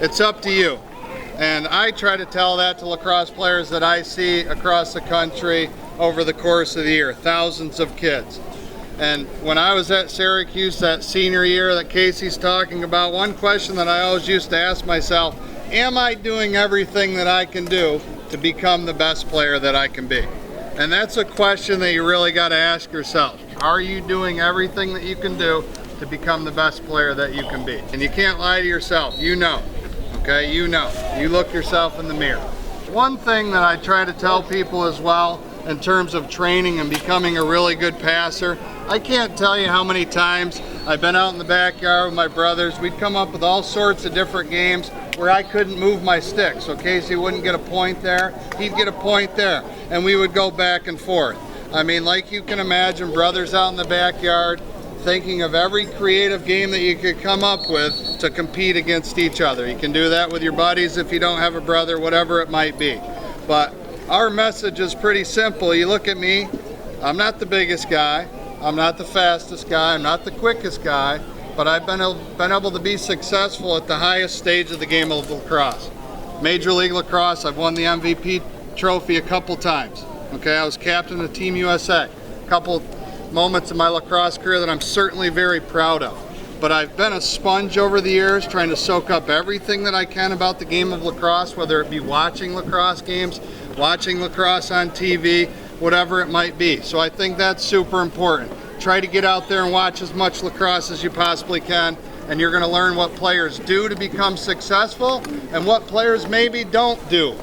It's up to you. And I try to tell that to lacrosse players that I see across the country over the course of the year, thousands of kids. And when I was at Syracuse that senior year that Casey's talking about, one question that I always used to ask myself, am I doing everything that I can do to become the best player that I can be? And that's a question that you really got to ask yourself. Are you doing everything that you can do to become the best player that you can be? And you can't lie to yourself, you know. Okay, you know. You look yourself in the mirror. One thing that I try to tell people as well in terms of training and becoming a really good passer, I can't tell you how many times I've been out in the backyard with my brothers. We'd come up with all sorts of different games where I couldn't move my stick. So Casey wouldn't get a point there, he'd get a point there, and we would go back and forth. I mean, like you can imagine, brothers out in the backyard thinking of every creative game that you could come up with to compete against each other. You can do that with your buddies if you don't have a brother, whatever it might be. But our message is pretty simple. You look at me, I'm not the biggest guy, I'm not the fastest guy, I'm not the quickest guy, but I've been able to be successful at the highest stage of the game of lacrosse. Major League Lacrosse, I've won the MVP trophy a couple times. Okay, I was captain of Team USA. A couple moments in my lacrosse career that I'm certainly very proud of. But I've been a sponge over the years, trying to soak up everything that I can about the game of lacrosse, whether it be watching lacrosse games, watching lacrosse on TV, whatever it might be. So I think that's super important. Try to get out there and watch as much lacrosse as you possibly can, and you're going to learn what players do to become successful and what players maybe don't do